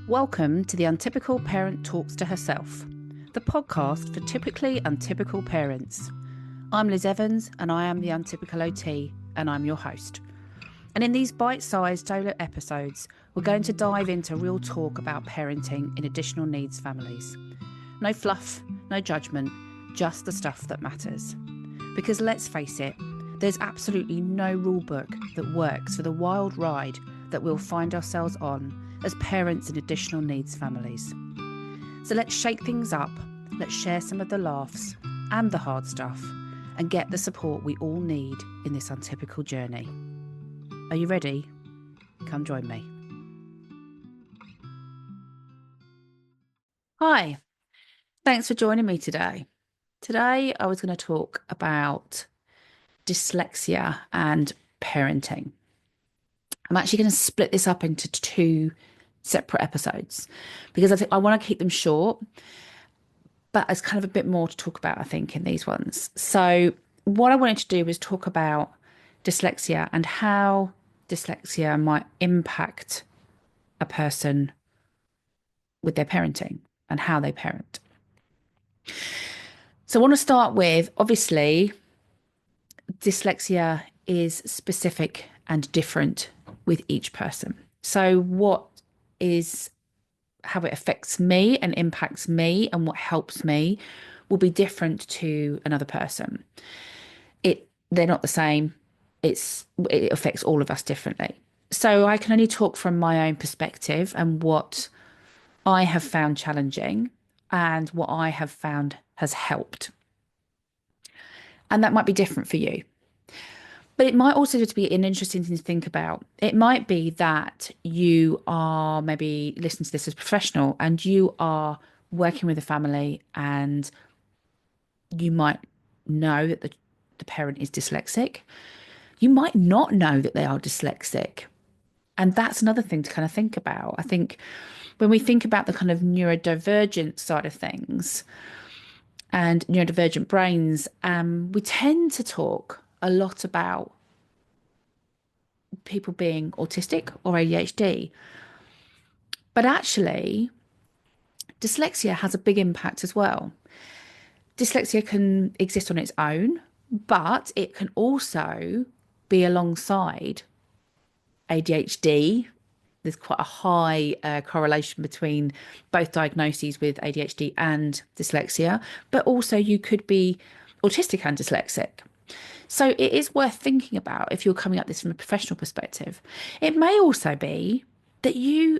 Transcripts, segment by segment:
Welcome to the Untypical Parent Talks to Herself, the podcast for typically untypical parents. I'm Liz Evans and I am the Untypical OT and I'm your host. And in these bite-sized solo episodes, we're going to dive into real talk about parenting in additional needs families. No fluff, no judgment, just the stuff that matters. Because let's face it, there's absolutely no rule book that works for the wild ride that we'll find ourselves on as parents in additional needs families. So let's shake things up, let's share some of the laughs and the hard stuff, and get the support we all need in this untypical journey. Are you ready? Come join me. Hi, thanks for joining me today. Today I was going to talk about dyslexia and parenting. I'm actually going to split this up into two separate episodes because I think I want to keep them short, but there's kind of a bit more to talk about, I think, in these ones. So what I wanted to do was talk about dyslexia and how dyslexia might impact a person with their parenting and how they parent. So I want to start with, obviously, dyslexia is specific and different with each person. So what is how it affects me and impacts me and what helps me will be different to another person. They're not the same. It affects all of us differently. So I can only talk from my own perspective and what I have found challenging and what I have found has helped. And that might be different for you. But it might also just be an interesting thing to think about. It might be that you are maybe listening to this as a professional and you are working with a family and you might know that the parent is dyslexic. You might not know that they are dyslexic. And that's another thing to kind of think about. I think when we think about the kind of neurodivergent side of things and neurodivergent brains, we tend to talk a lot about people being autistic or ADHD. But actually, dyslexia has a big impact as well. Dyslexia can exist on its own, but it can also be alongside ADHD. There's quite a high correlation between both diagnoses with ADHD and dyslexia, but also you could be autistic and dyslexic. So it is worth thinking about if you're coming at this from a professional perspective. It may also be that you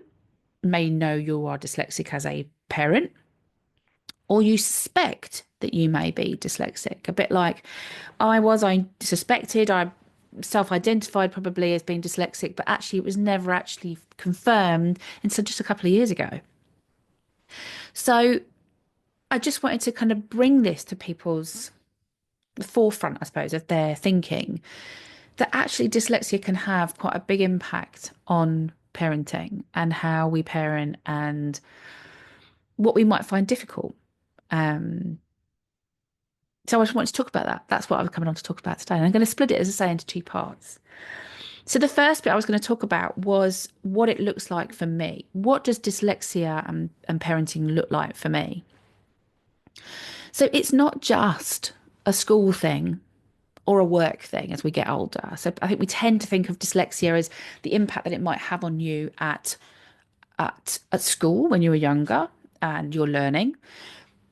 may know you are dyslexic as a parent, or you suspect that you may be dyslexic. A bit like I suspected, I self-identified probably as being dyslexic, but actually it was never actually confirmed until just a couple of years ago. So I just wanted to kind of bring this to people's the forefront, I suppose, of their thinking, that actually dyslexia can have quite a big impact on parenting and how we parent and what we might find difficult. So I just wanted to talk about that. That's what I was coming on to talk about today. And I'm going to split it, as I say, into two parts. So the first bit I was going to talk about was what it looks like for me. What does dyslexia and parenting look like for me? So it's not just a school thing or a work thing as we get older. So I think we tend to think of dyslexia as the impact that it might have on you at school when you were younger and you're learning.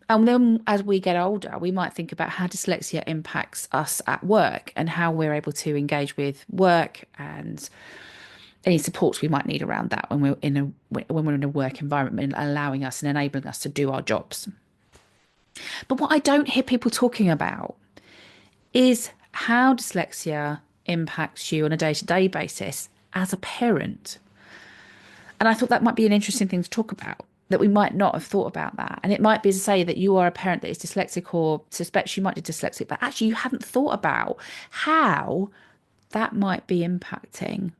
And then as we get older, we might think about how dyslexia impacts us at work and how we're able to engage with work and any supports we might need around that when we're in a work environment, allowing us and enabling us to do our jobs. But what I don't hear people talking about is how dyslexia impacts you on a day-to-day basis as a parent. And I thought that might be an interesting thing to talk about, that we might not have thought about that. And it might be to say that you are a parent that is dyslexic or suspects you might be dyslexic, but actually you haven't thought about how that might be impacting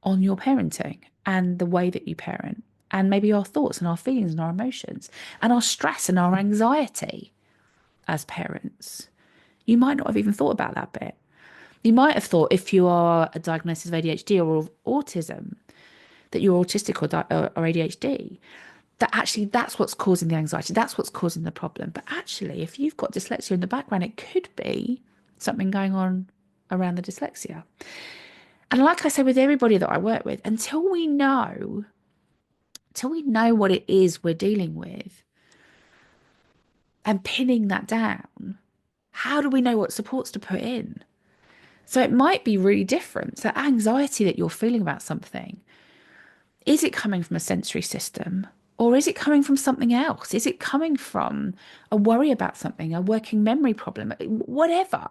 on your parenting and the way that you parent, and maybe our thoughts and our feelings and our emotions and our stress and our anxiety as parents. You might not have even thought about that bit. You might have thought if you are a diagnosis of ADHD or of autism, that you're autistic or ADHD, that actually that's what's causing the anxiety, that's what's causing the problem. But actually, if you've got dyslexia in the background, it could be something going on around the dyslexia. And like I say with everybody that I work with, until we know what it is we're dealing with and pinning that down, how do we know what supports to put in? So it might be really different. So anxiety that you're feeling about something, is it coming from a sensory system or is it coming from something else? Is it coming from a worry about something, a working memory problem, whatever?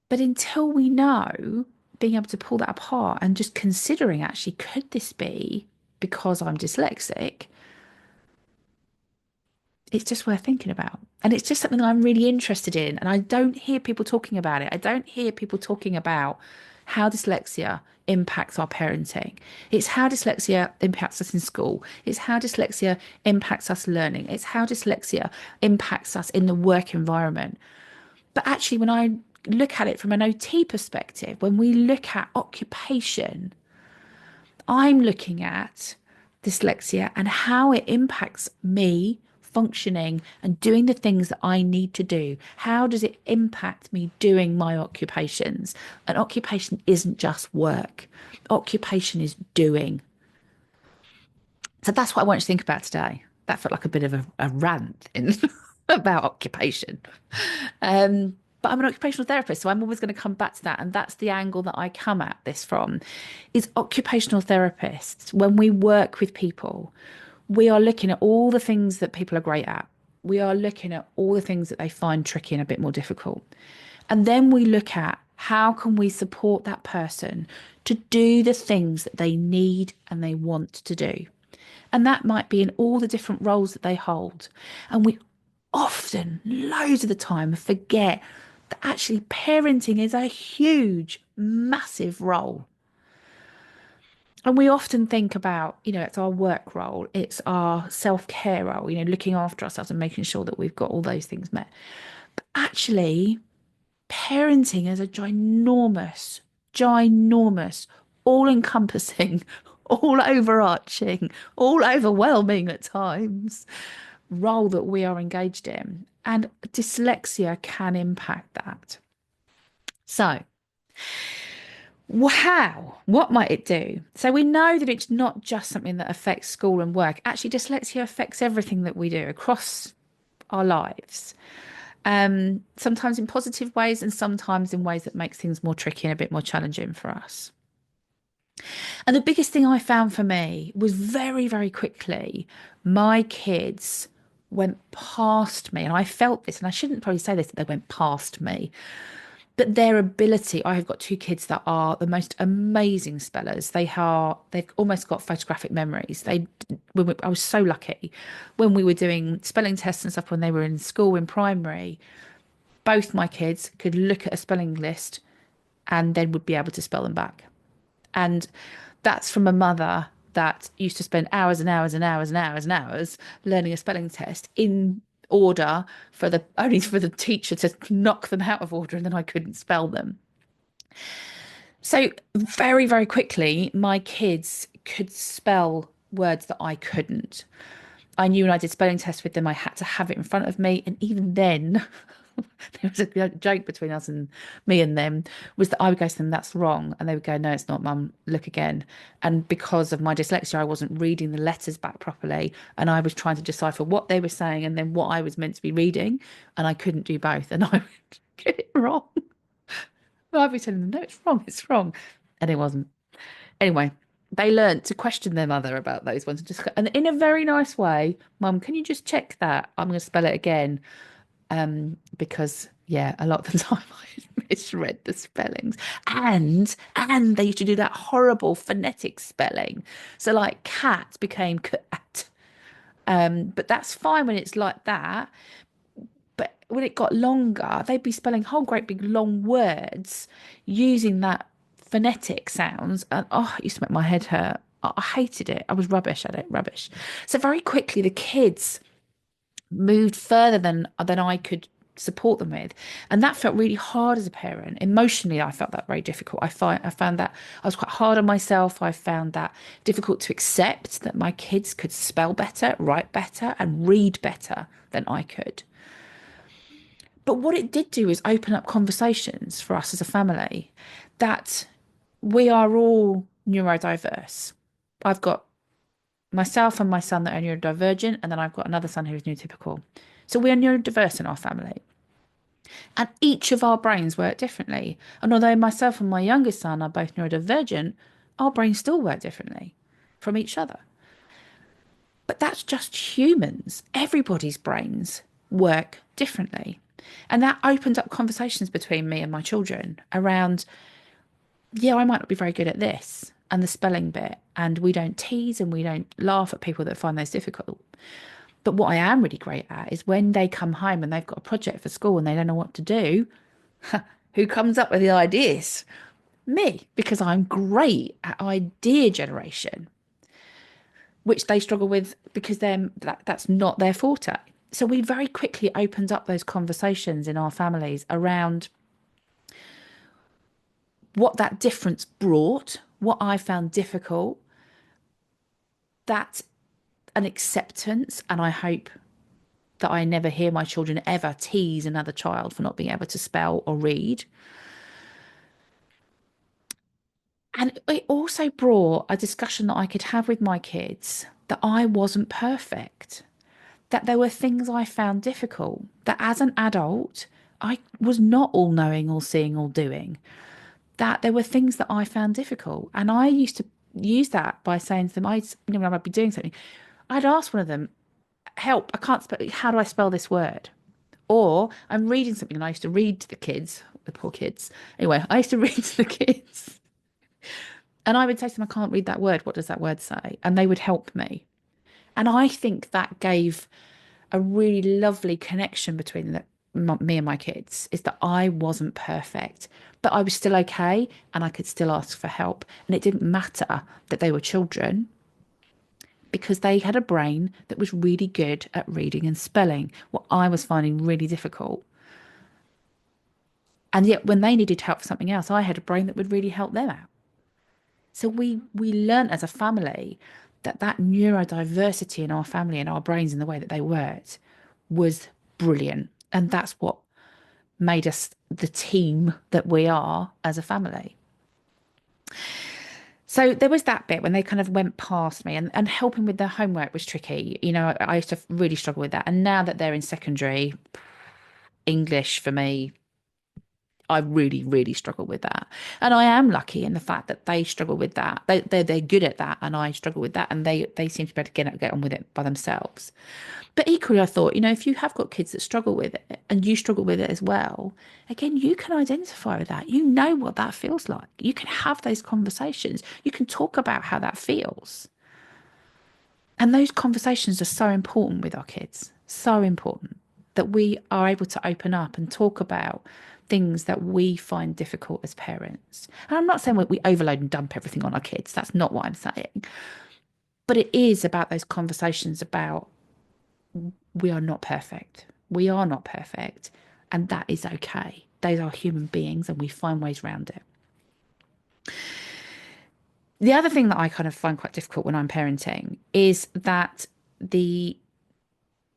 But until we know, being able to pull that apart and just considering actually, could this be because I'm dyslexic? It's just worth thinking about. And it's just something that I'm really interested in. And I don't hear people talking about it. I don't hear people talking about how dyslexia impacts our parenting. It's how dyslexia impacts us in school. It's how dyslexia impacts us learning. It's how dyslexia impacts us in the work environment. But actually, when I look at it from an OT perspective, when we look at occupation, I'm looking at dyslexia and how it impacts me functioning and doing the things that I need to do. How does it impact me doing my occupations? And occupation isn't just work, occupation is doing. So that's what I want you to think about today. That felt like a bit of a rant in about occupation. But I'm an occupational therapist, so I'm always going to come back to that. And that's the angle that I come at this from, is occupational therapists. When we work with people, we are looking at all the things that people are great at. We are looking at all the things that they find tricky and a bit more difficult. And then we look at how can we support that person to do the things that they need and they want to do. And that might be in all the different roles that they hold. And we often, loads of the time, forget that actually parenting is a huge, massive role. And we often think about, it's our work role, it's our self-care role, looking after ourselves and making sure that we've got all those things met. But actually, parenting is a ginormous, ginormous, all-encompassing, all overarching, all overwhelming at times role that we are engaged in. And dyslexia can impact that. So, wow, what might it do? So we know that it's not just something that affects school and work. Actually, dyslexia affects everything that we do across our lives. Sometimes in positive ways and sometimes in ways that makes things more tricky and a bit more challenging for us. And the biggest thing I found for me was very, very quickly, my kids went past me. And I felt this, and I shouldn't probably say this, that they went past me, but their ability. I have got two kids that are the most amazing spellers. They've almost got photographic memories. I was so lucky when we were doing spelling tests and stuff when they were in school in primary. Both my kids could look at a spelling list and then would be able to spell them back. And that's from a mother that used to spend hours and hours and hours and hours and hours learning a spelling test in order only for the teacher to knock them out of order, and then I couldn't spell them. So very, very quickly, my kids could spell words that I couldn't. I knew when I did spelling tests with them, I had to have it in front of me. And even then, there was a joke between us and me and them, was that I would go to them, that's wrong. And they would go, no, it's not, Mum, look again. And because of my dyslexia, I wasn't reading the letters back properly. And I was trying to decipher what they were saying and then what I was meant to be reading. And I couldn't do both. And I would get it wrong. I'd be telling them, no, it's wrong, it's wrong. And it wasn't. Anyway, they learned to question their mother about those ones and in a very nice way. Mum, can you just check that? I'm going to spell it again. Because yeah, a lot of the time I misread the spellings, and they used to do that horrible phonetic spelling. So like cat became cat. But that's fine when it's like that. But when it got longer, they'd be spelling whole great big long words using that phonetic sounds, and it used to make my head hurt. I hated it. I was rubbish at it, rubbish. So very quickly, the kids moved further than I could support them with. And that felt really hard as a parent. Emotionally, I felt that very difficult. I found that I was quite hard on myself. I found that difficult to accept that my kids could spell better, write better, and read better than I could. But what it did do is open up conversations for us as a family that we are all neurodiverse. I've got myself and my son that are neurodivergent, and then I've got another son who's neurotypical. So we are neurodiverse in our family. And each of our brains work differently. And although myself and my youngest son are both neurodivergent, our brains still work differently from each other. But that's just humans. Everybody's brains work differently. And that opened up conversations between me and my children around, yeah, I might not be very good at this and the spelling bit. And we don't tease and we don't laugh at people that find those difficult. But what I am really great at is when they come home and they've got a project for school and they don't know what to do, who comes up with the ideas? Me, because I'm great at idea generation, which they struggle with because that's not their forte. So we very quickly opened up those conversations in our families around what that difference brought, what I found difficult, that an acceptance, and I hope that I never hear my children ever tease another child for not being able to spell or read. And it also brought a discussion that I could have with my kids that I wasn't perfect, that there were things I found difficult, that as an adult, I was not all knowing, all seeing, all doing, that there were things that I found difficult. And I used to use that by saying to them, when I'd be doing something, I'd ask one of them, help, I can't spell, how do I spell this word? Or I'm reading something and I used to read to the kids, the poor kids. Anyway, I used to read to the kids and I would say to them, I can't read that word. What does that word say? And they would help me. And I think that gave a really lovely connection between me and my kids, is that I wasn't perfect, but I was still okay and I could still ask for help. And it didn't matter that they were children because they had a brain that was really good at reading and spelling, what I was finding really difficult. And yet when they needed help for something else, I had a brain that would really help them out. So we learned as a family that that neurodiversity in our family and our brains and the way that they worked was brilliant. And that's what made us the team that we are as a family. So there was that bit when they kind of went past me, and helping with their homework was tricky. You know, I used to really struggle with that. And now that they're in secondary, English for me, I really, really struggle with that. And I am lucky in the fact that they struggle with that. They're good at that, and I struggle with that, and they seem to be able to get on with it by themselves. But equally, I thought, you know, if you have got kids that struggle with it and you struggle with it as well, again, you can identify with that. You know what that feels like. You can have those conversations. You can talk about how that feels. And those conversations are so important with our kids, so important that we are able to open up and talk about things that we find difficult as parents. And I'm not saying we overload and dump everything on our kids. That's not what I'm saying. But it is about those conversations about we are not perfect. We are not perfect. And that is okay. Those are human beings and we find ways around it. The other thing that I kind of find quite difficult when I'm parenting is that the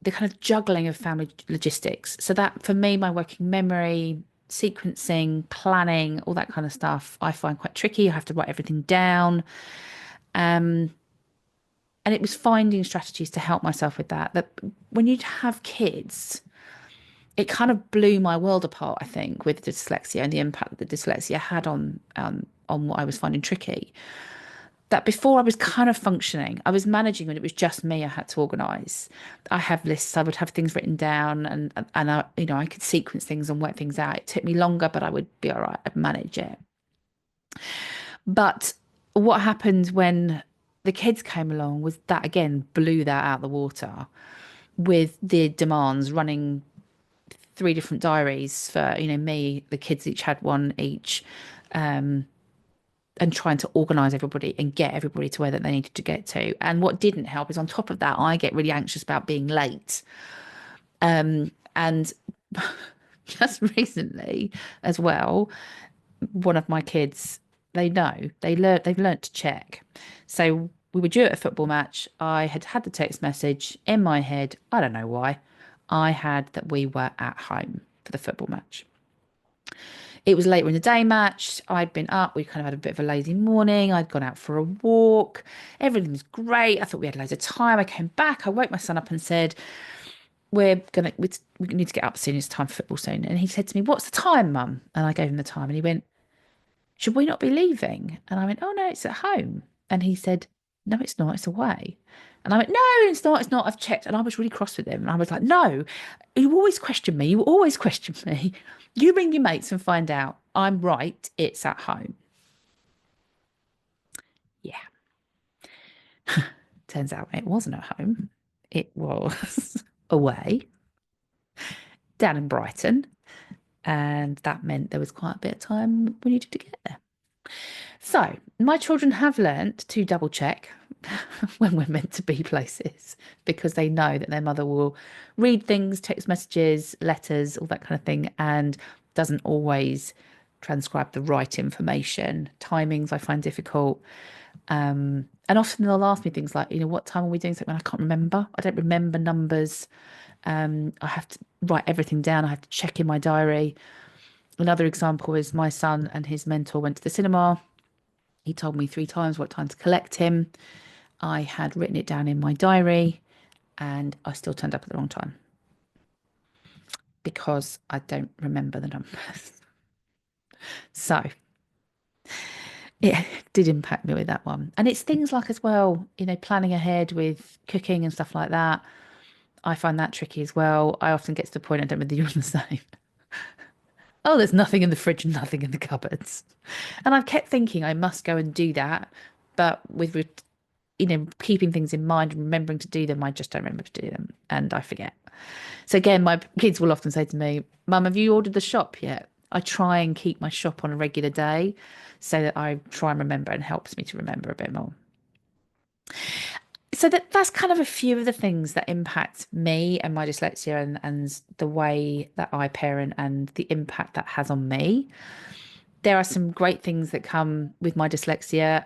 kind of juggling of family logistics. So that for me, my working memory, sequencing, planning, all that kind of stuff, I find quite tricky. I have to write everything down. And it was finding strategies to help myself with that. That when you have kids, it kind of blew my world apart, I think, with dyslexia and the impact that the dyslexia had on what I was finding tricky. That before I was kind of functioning, I was managing when it was just me. I had to organise. I have lists. I would have things written down, and I, you know, I could sequence things and work things out. It took me longer, but I would be all right. I'd manage it. But what happened when the kids came along was that again blew that out the water with the demands running three different diaries for, you know, me, the kids each had one each, and trying to organise everybody and get everybody to where that they needed to get to. And what didn't help is on top of that, I get really anxious about being late. And Just recently as well, one of my kids, they've learnt to check. So we were due at a football match. I had had the text message in my head. I don't know why. I had that we were at home for the football match. It was later in the day match. I'd been up. We kind of had a bit of a lazy morning. I'd gone out for a walk. Everything was great. I thought we had loads of time. I came back. I woke my son up and said, we need to get up soon. It's time for football soon. And he said to me, "What's the time, Mum?" And I gave him the time. And he went, "Should we not be leaving?" And I went, "Oh, no, it's at home." And he said, "No, it's not. It's away." And I went, "No, it's not. It's not. I've checked." And I was really cross with him. And I was like, "No, you always question me. You always question me. You ring your mates and find out I'm right. It's at home." Yeah. Turns out it wasn't at home. It was away down in Brighton. And that meant there was quite a bit of time we needed to get there. So my children have learnt to double check when we're meant to be places because they know that their mother will read things, text messages, letters, all that kind of thing, and doesn't always transcribe the right information. Timings I find difficult. And often they'll ask me things like, what time are we doing something? I can't remember. I don't remember numbers. I have to write everything down. I have to check in my diary. Another example is my son and his mentor went to the cinema. He told me 3 times what time to collect him. I had written it down in my diary and I still turned up at the wrong time because I don't remember the numbers. So it did impact me with that one. And it's things like as well, planning ahead with cooking and stuff like that. I find that tricky as well. I often get to the point I don't know whether you're the same. Oh, there's nothing in the fridge and nothing in the cupboards. And I've kept thinking I must go and do that. But with, keeping things in mind and remembering to do them, I just don't remember to do them and I forget. So again, my kids will often say to me, "Mum, have you ordered the shop yet?" I try and keep my shop on a regular day so that I try and remember and helps me to remember a bit more. So that's kind of a few of the things that impact me and my dyslexia and the way that I parent and the impact that has on me. There are some great things that come with my dyslexia,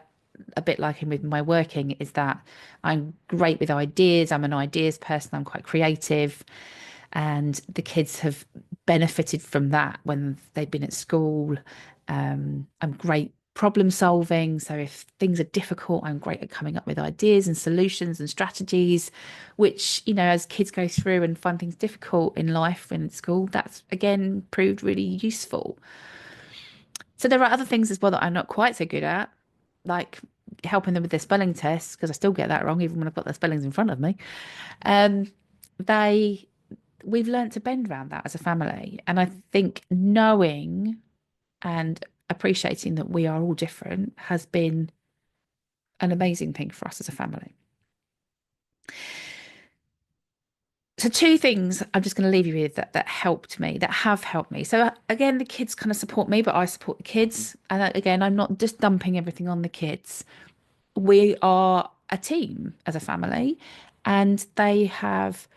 a bit like in with my working, is that I'm great with ideas. I'm an ideas person. I'm quite creative. And the kids have benefited from that when they've been at school. I'm great problem solving. So if things are difficult, I'm great at coming up with ideas and solutions and strategies, which, as kids go through and find things difficult in life and in school, that's again proved really useful. So there are other things as well that I'm not quite so good at, like helping them with their spelling tests, because I still get that wrong even when I've got their spellings in front of me. Um, they we've learned to bend around that as a family. And I think knowing and appreciating that we are all different has been an amazing thing for us as a family. So two things I'm just going to leave you with that helped me, that have helped me. So again, the kids kind of support me, but I support the kids. And again, I'm not just dumping everything on the kids. We are a team as a family, and they have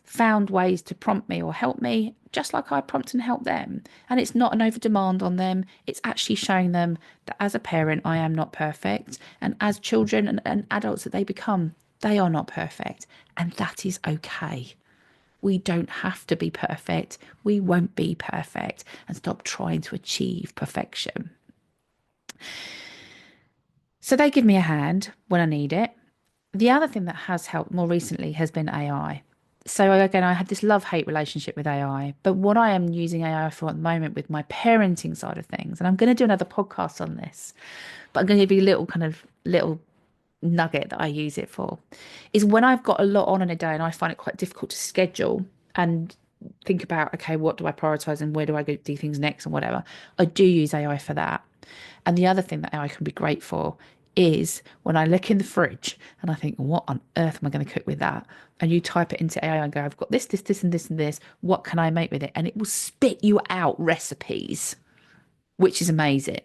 found ways to prompt me or help me, just like I prompt and help them. And it's not an over demand on them. It's actually showing them that as a parent, I am not perfect. And as children and adults that they become, they are not perfect. And that is okay. We don't have to be perfect. We won't be perfect. And stop trying to achieve perfection. So they give me a hand when I need it. The other thing that has helped more recently has been AI. So again, I had this love-hate relationship with AI, but what I am using AI for at the moment with my parenting side of things, and I'm going to do another podcast on this, but I'm going to give you a little nugget that I use it for, is when I've got a lot on in a day and I find it quite difficult to schedule and think about, okay, what do I prioritize and where do I go do things next and whatever. I do use AI for that. And the other thing that AI can be great for is when I look in the fridge and I think, what on earth am I going to cook with that? And you type it into AI and go, I've got this, this, this, and this, and this. What can I make with it? And it will spit you out recipes, which is amazing.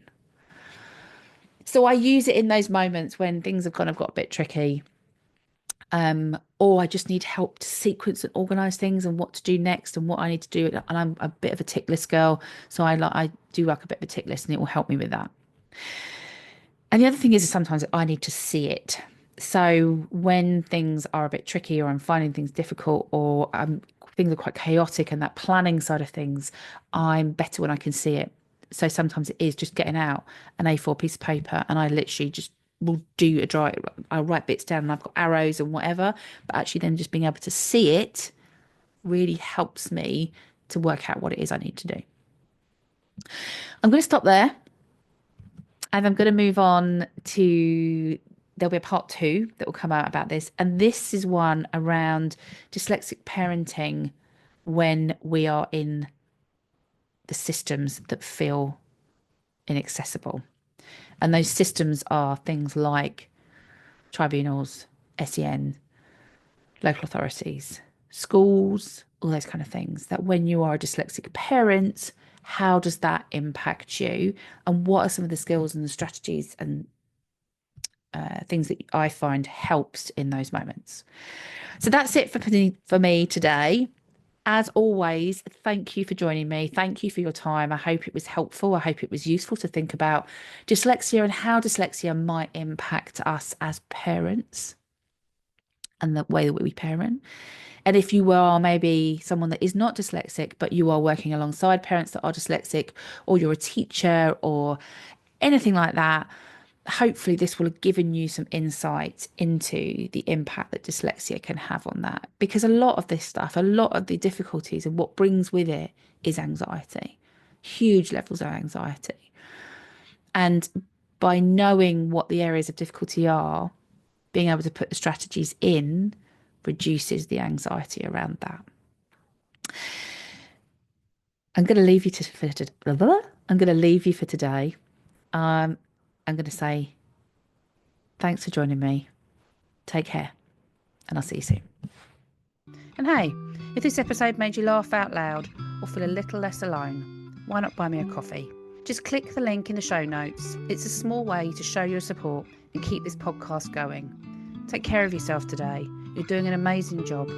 So I use it in those moments when things have kind of got a bit tricky. or I just need help to sequence and organize things and what to do next and what I need to do. And I'm a bit of a tick list girl, so I do like a bit of a tick list, and it will help me with that. And the other thing is sometimes I need to see it. So when things are a bit tricky, or I'm finding things difficult, or things are quite chaotic, and that planning side of things, I'm better when I can see it. So sometimes it is just getting out an A4 piece of paper, and I literally just will do a dry. I'll write bits down, and I've got arrows and whatever. But actually, then just being able to see it really helps me to work out what it is I need to do. I'm going to stop there. And I'm going to move on to, there'll be a part 2 that will come out about this. And this is one around dyslexic parenting when we are in the systems that feel inaccessible. And those systems are things like tribunals, SEN, local authorities, schools, all those kind of things. That when you are a dyslexic parent, how does that impact you? And what are some of the skills and the strategies and things that I find helps in those moments? So that's it for me today. As always, thank you for joining me. Thank you for your time. I hope it was helpful. I hope it was useful to think about dyslexia and how dyslexia might impact us as parents and the way that we parent. And if you are maybe someone that is not dyslexic, but you are working alongside parents that are dyslexic, or you're a teacher or anything like that, hopefully this will have given you some insight into the impact that dyslexia can have on that. Because a lot of this stuff, a lot of the difficulties and what brings with it is anxiety, huge levels of anxiety. And by knowing what the areas of difficulty are, being able to put the strategies in reduces the anxiety around that. I'm going to leave you I'm going to leave you for today. I'm going to say thanks for joining me. Take care, and I'll see you soon. And hey, if this episode made you laugh out loud or feel a little less alone, why not buy me a coffee? Just click the link in the show notes. It's a small way to show your support and keep this podcast going. Take care of yourself today. You're doing an amazing job.